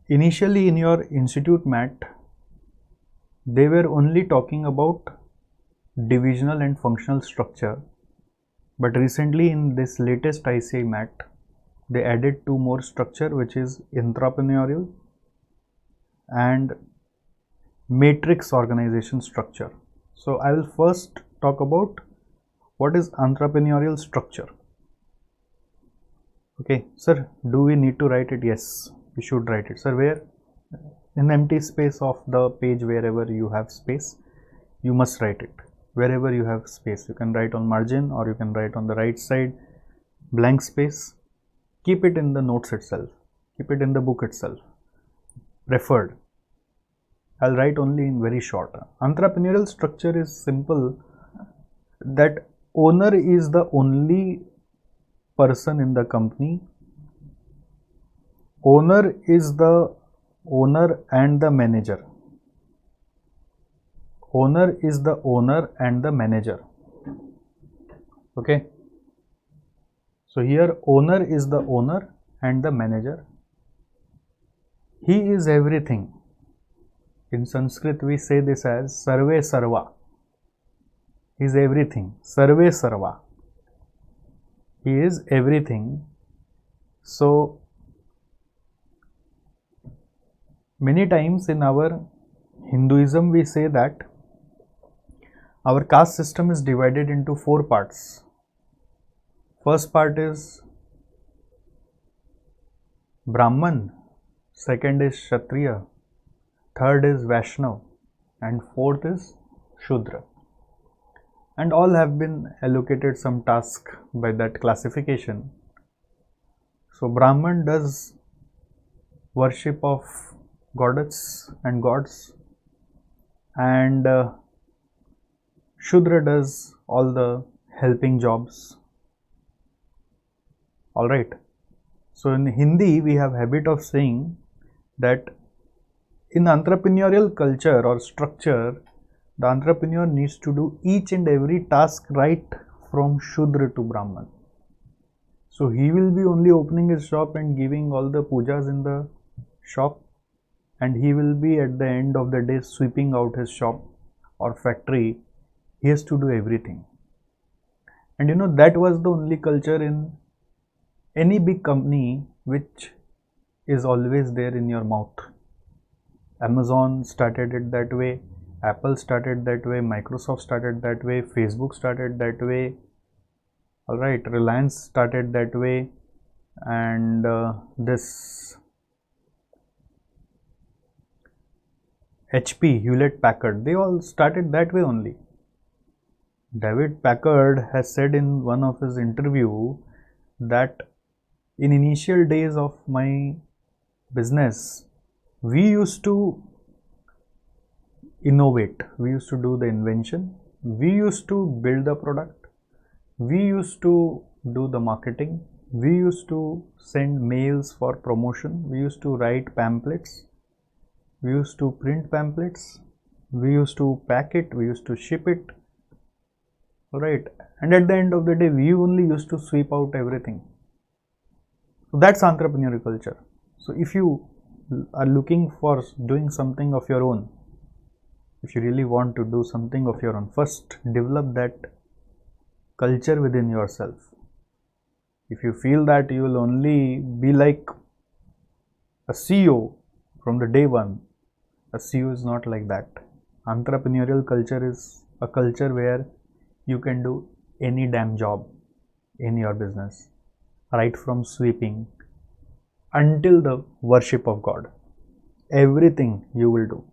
Initially in your institute, Matt, they were only talking about divisional and functional structure, but recently in this latest ICI Matt, they added two more structure, which is intrapreneurial and matrix organization structure. So I will first talk about what is entrepreneurial structure. Okay, sir, do we need to write it? Yes, we should write it. Sir, where? In empty space of the page, wherever you have space, you must write it. Wherever you have space, you can write on margin or you can write on the right side, blank space. Keep it in the notes itself, keep it in the book itself, referred. I'll write only in very short. Entrepreneurial structure is simple, that owner is the only person in the company. Owner is the owner and the manager. Owner is the owner and the manager. Okay. So here owner is the owner and the manager. He is everything. In Sanskrit we say this as Sarve Sarva. He is everything. Sarve Sarva. He is everything. So many times in our Hinduism we say that our caste system is divided into four parts. First part is Brahman, second is Kshatriya, third is Vaishnav, and fourth is Shudra. And all have been allocated some task by that classification. So Brahman does worship of goddess and gods, and Shudra does all the helping jobs. Alright. So in Hindi we have habit of saying that in entrepreneurial culture or structure, the entrepreneur needs to do each and every task right from Shudra to Brahman. So he will be only opening his shop and giving all the pujas in the shop, and he will be at the end of the day sweeping out his shop or factory. He has to do everything. And you know, that was the only culture in any big company which is always there in your mouth. Amazon started it that way, Apple started that way, Microsoft started that way, Facebook started that way, alright, Reliance started that way, and this HP, Hewlett Packard, they all started that way only. David Packard has said in one of his interview that in initial days of my business, we used to innovate, we used to do the invention, we used to build the product, we used to do the marketing, we used to send mails for promotion, we used to write pamphlets, we used to print pamphlets, we used to pack it, we used to ship it, alright, and at the end of the day we only used to sweep out everything. So that's entrepreneurial culture. So if you are looking for doing something of your own, if you really want to do something of your own, first develop that culture within yourself. If you feel that you will only be like a CEO from the day one, a CEO is not like that. Entrepreneurial culture is a culture where you can do any damn job in your business, right from sweeping until the worship of God. Everything you will do.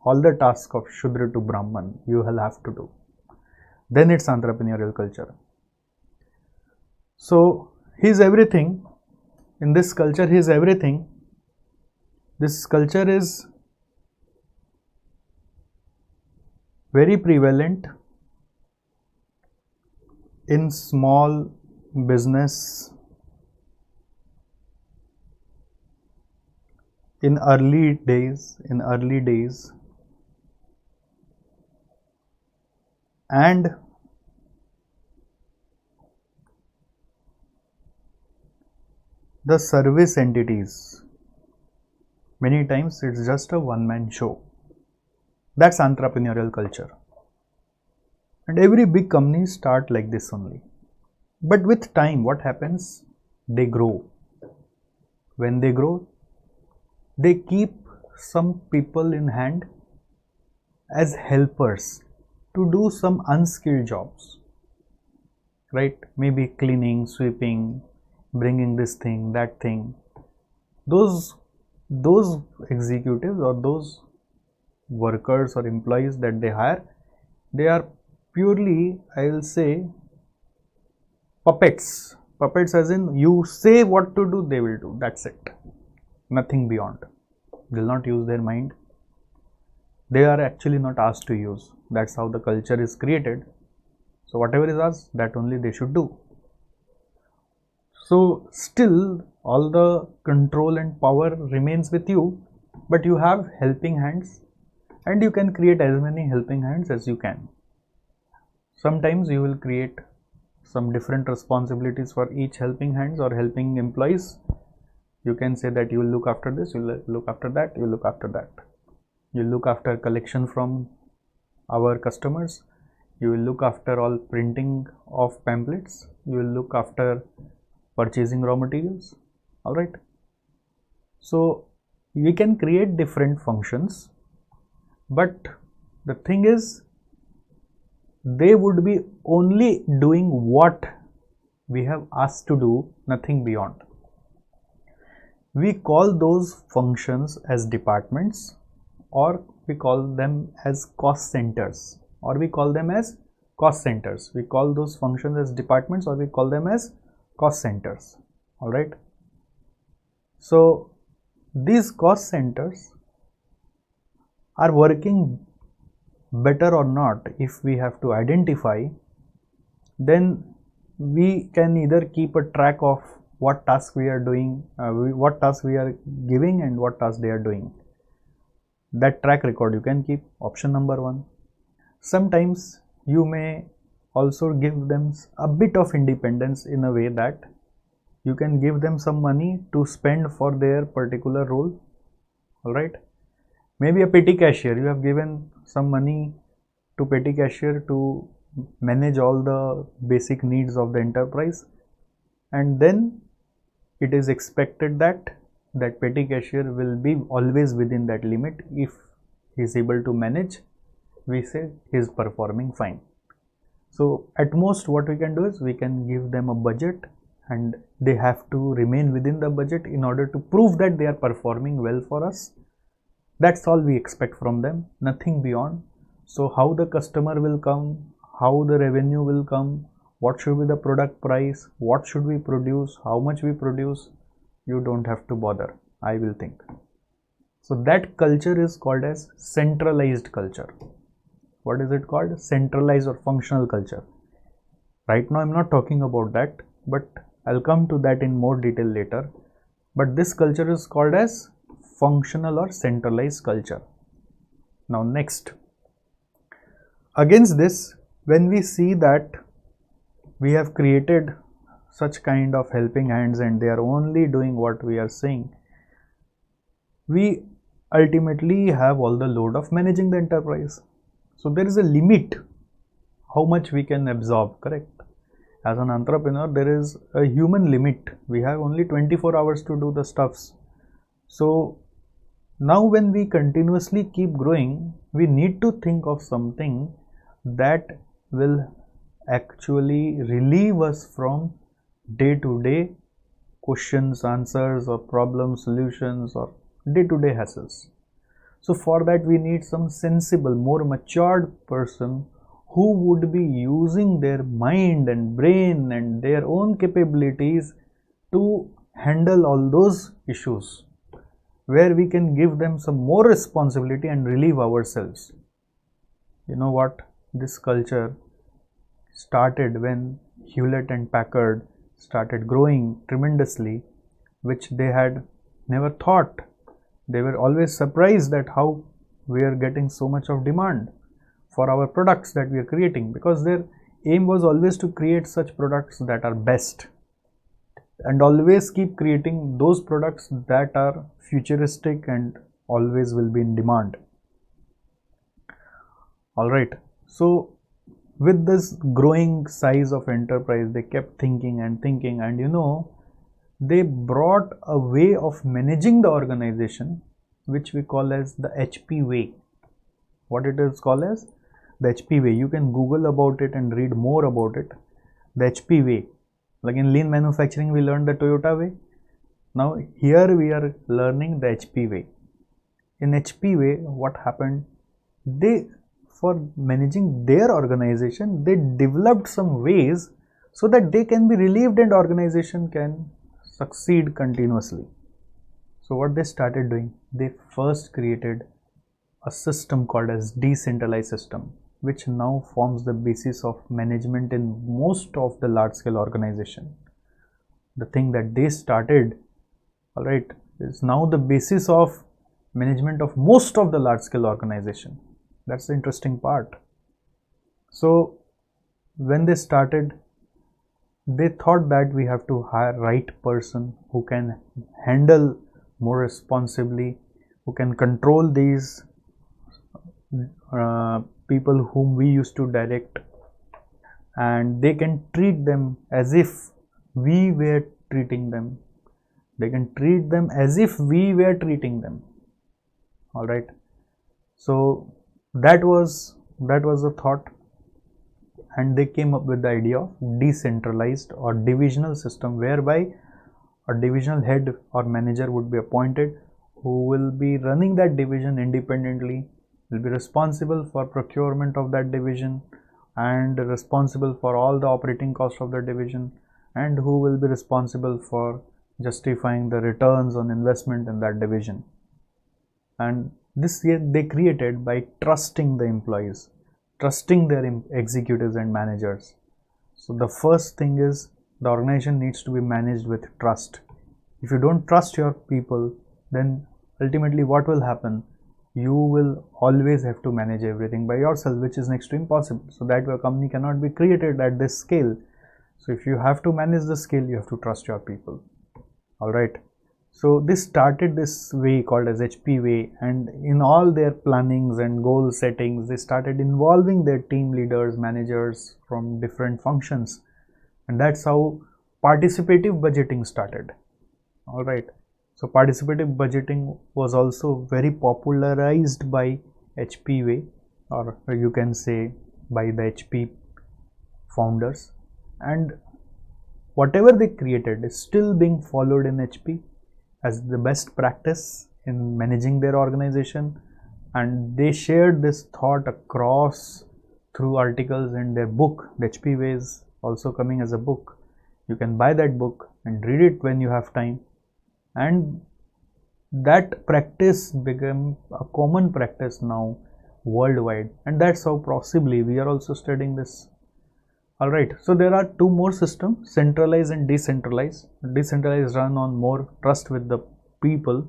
All the tasks of Shudra to Brahman you will have to do. Then it's entrepreneurial culture. So he is everything. In this culture he is everything. This culture is very prevalent in small business, in early days, and the service entities. Many times it's just a one-man show. That's entrepreneurial culture. And every big company start like this only. But with time, what happens? They grow. When they grow, they keep some people in hand as helpers to do some unskilled jobs, right? Maybe cleaning, sweeping, bringing this thing, that thing. Those executives or those workers or employees that they hire, they are purely, I will say, puppets. Puppets as in you say what to do, they will do. That's it. Nothing beyond. They will not use their mind. They are actually not asked to use. That's how the culture is created. So whatever is asked, that only they should do. So still all the control and power remains with you, but you have helping hands and you can create as many helping hands as you can. Sometimes you will create some different responsibilities for each helping hands or helping employees. You can say that you will look after this, you will look after that, you will look after that. You will look after collection from our customers, you will look after all printing of pamphlets, you will look after purchasing raw materials. All right. So we can create different functions, but the thing is, they would be only doing what we have asked to do, nothing beyond. We call those functions as departments, or we call them as cost centers, or we call them as cost centers. We call those functions as departments, or we call them as cost centers. All right. So these cost centers are working better or not. If we have to identify, then we can either keep a track of what task we are doing, what task we are giving and what task they are doing. That track record you can keep, option number one. Sometimes you may also give them a bit of independence in a way that you can give them some money to spend for their particular role. All right. Maybe a petty cashier, you have given some money to petty cashier to manage all the basic needs of the enterprise, and then it is expected that that petty cashier will be always within that limit. If he is able to manage, we say he is performing fine. So at most what we can do is we can give them a budget and they have to remain within the budget in order to prove that they are performing well for us. That's all we expect from them, nothing beyond. So how the customer will come, how the revenue will come, what should be the product price, what should we produce, how much we produce, you don't have to bother, I will think. So that culture is called as centralized culture. What is it called? Centralized or functional culture. Right now I'm not talking about that, but I'll come to that in more detail later. But this culture is called as functional or centralized culture. Now next, against this, when we see that we have created such kind of helping hands and they are only doing what we are saying, we ultimately have all the load of managing the enterprise. So there is a limit how much we can absorb, correct? As an entrepreneur, there is a human limit. We have only 24 hours to do the stuffs. So now when we continuously keep growing, we need to think of something that will actually relieve us from day-to-day questions, answers or problem solutions or day-to-day hassles. So for that we need some sensible, more matured person who would be using their mind and brain and their own capabilities to handle all those issues, where we can give them some more responsibility and relieve ourselves. You know what? This culture started when Hewlett and Packard started growing tremendously, which they had never thought. They were always surprised that how we are getting so much of demand for our products that we are creating, because their aim was always to create such products that are best. and always keep creating those products that are futuristic and always will be in demand. All right, so with this growing size of enterprise, they kept thinking and thinking, and they brought a way of managing the organization which we call as the HP way. What it is called as the HP way. You can Google about it and read more about it. The HP way. Like in lean manufacturing, we learned the Toyota way. Now here we are learning the HP way. In HP way, what happened? For managing their organization, they developed some ways so that they can be relieved and organization can succeed continuously. So what they started doing, they first created a system called as decentralized system, which now forms the basis of management in most of the large scale organization. The thing that they started, all right, is now the basis of management of most of the large scale organization. That's the interesting part. So when they started, they thought that we have to hire right person who can handle more responsibly, who can control these people whom we used to direct, and they can treat them as if we were treating them. They can treat them as if we were treating them. All right. So that was the thought, and they came up with the idea of decentralized or divisional system, whereby a divisional head or manager would be appointed who will be running that division independently, will be responsible for procurement of that division and responsible for all the operating costs of the division, and who will be responsible for justifying the returns on investment in that division. And this they created by trusting the employees, trusting their executives and managers. So the first thing is the organization needs to be managed with trust. If you don't trust your people, then ultimately what will happen? You will always have to manage everything by yourself, which is next to impossible. So that your company cannot be created at this scale. So if you have to manage the scale, you have to trust your people. All right. So this started this way called as HP way, and in all their plannings and goal settings, they started involving their team leaders, managers from different functions, and that's how participative budgeting started. All right. So participative budgeting was also very popularized by HP way, or you can say by the HP founders, and whatever they created is still being followed in HP as the best practice in managing their organization, and they shared this thought across through articles in their book. The HP way is also coming as a book. You can buy that book and read it when you have time, and that practice became a common practice now worldwide, and that's how possibly we are also studying this. All right, so there are two more systems, centralized and decentralized. Decentralized run on more trust with the people,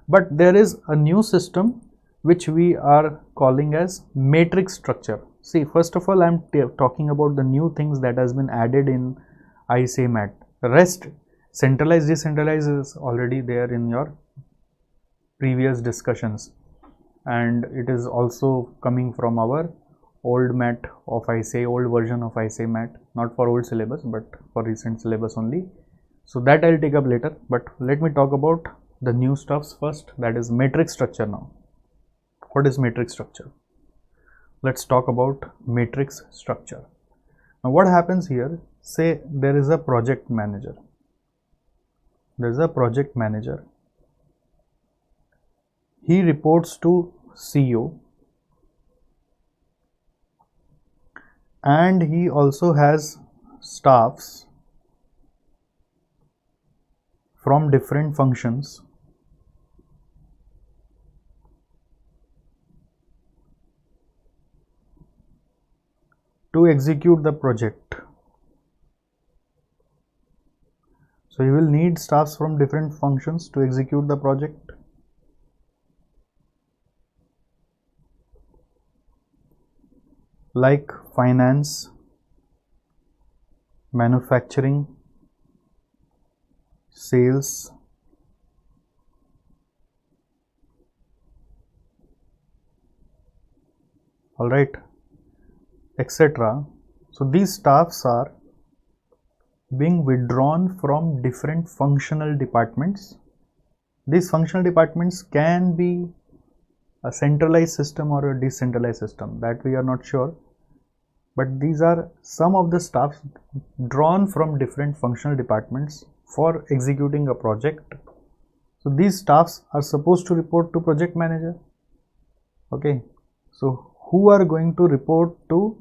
but there is a new system which we are calling as matrix structure. See, first of all, I'm talking about the new things that has been added in ICMAT. The rest, centralized, decentralized, is already there in your previous discussions, and it is also coming from our old mat of old version of ICMAT, not for old syllabus but for recent syllabus only. So that I'll take up later, but let me talk about the new stuffs first, that is matrix structure. Now, what is matrix structure? Let's talk about matrix structure. Now what happens here, say there is a project manager. He reports to CEO, and he also has staffs from different functions to execute the project. So you will need staffs from different functions to execute the project. Like finance, manufacturing, sales, all right, etc. So these staffs are being withdrawn from different functional departments. These functional departments can be a centralized system or a decentralized system, that we are not sure, but these are some of the staffs drawn from different functional departments for executing a project. So these staffs are supposed to report to project manager. Okay, so who are going to report to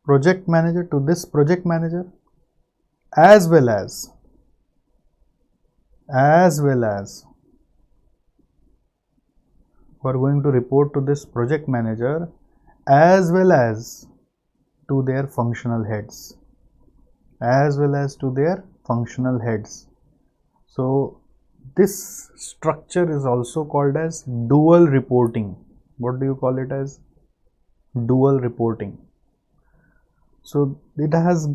project manager, to this project manager, as well as who are going to report to this project manager as well as to their functional heads, So this structure is also called as dual reporting. What do you call it as? Dual reporting. So it has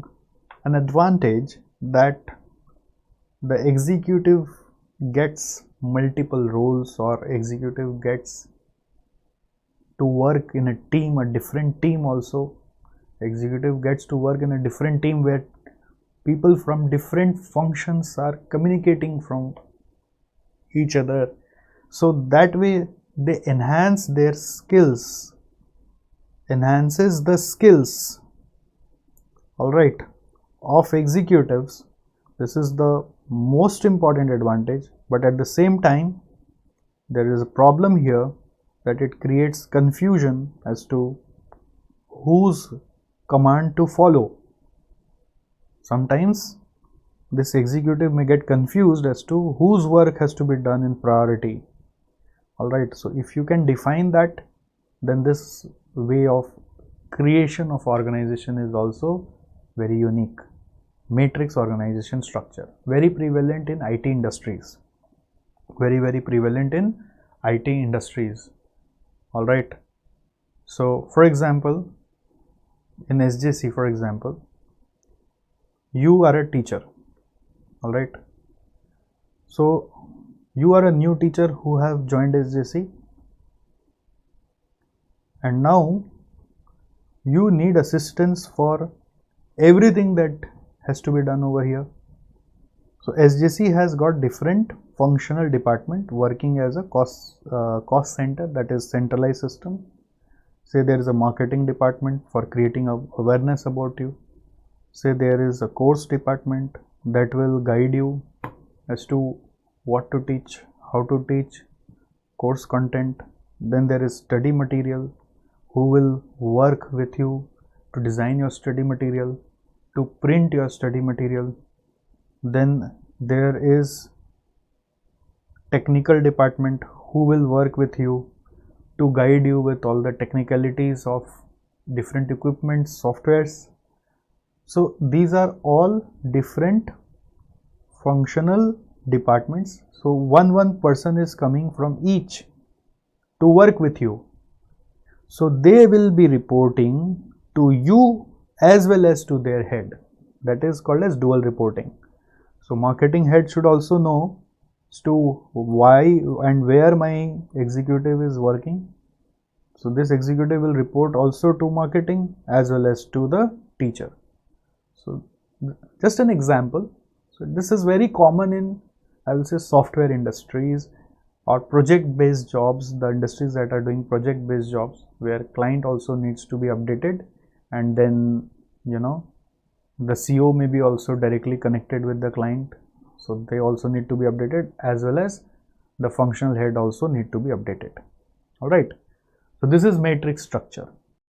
an advantage that the executive gets multiple roles, or executive gets to work in a team, a different team also. Executive gets to work in a different team where people from different functions are communicating from each other. So that way they enhance their skills, enhances the skills, all right, of executives. This is the most important advantage, but at the same time there is a problem here, that it creates confusion as to whose command to follow. Sometimes this executive may get confused as to whose work has to be done in priority. All right, so if you can define that, then this way of creation of organization is also very unique. Matrix organization structure, very prevalent in IT industries, very prevalent in IT industries. All right, so for example, in SJC, for example, you are a teacher, all right, so you are a new teacher who have joined SJC, and now you need assistance for everything that has to be done over here. So SJC has got different functional department working as a cost center, that is centralized system. Say there is a marketing department for creating awareness about you. Say there is a course department that will guide you as to what to teach, how to teach, course content. Then there is study material, who will work with you to design your study material, to print your study material. Then there is technical department who will work with you to guide you with all the technicalities of different equipments, softwares. So these are all different functional departments. So one person is coming from each to work with you. So they will be reporting to you as well as to their head. That is called as dual reporting. So marketing head should also know as to why and where my executive is working. So this executive will report also to marketing as well as to the teacher. So just an example. So this is very common in, I will say, software industries or project based jobs, the industries that are doing project based jobs, where client also needs to be updated, and then the CO may be also directly connected with the client, so they also need to be updated, as well as the functional head also need to be updated. All right, so this is matrix structure.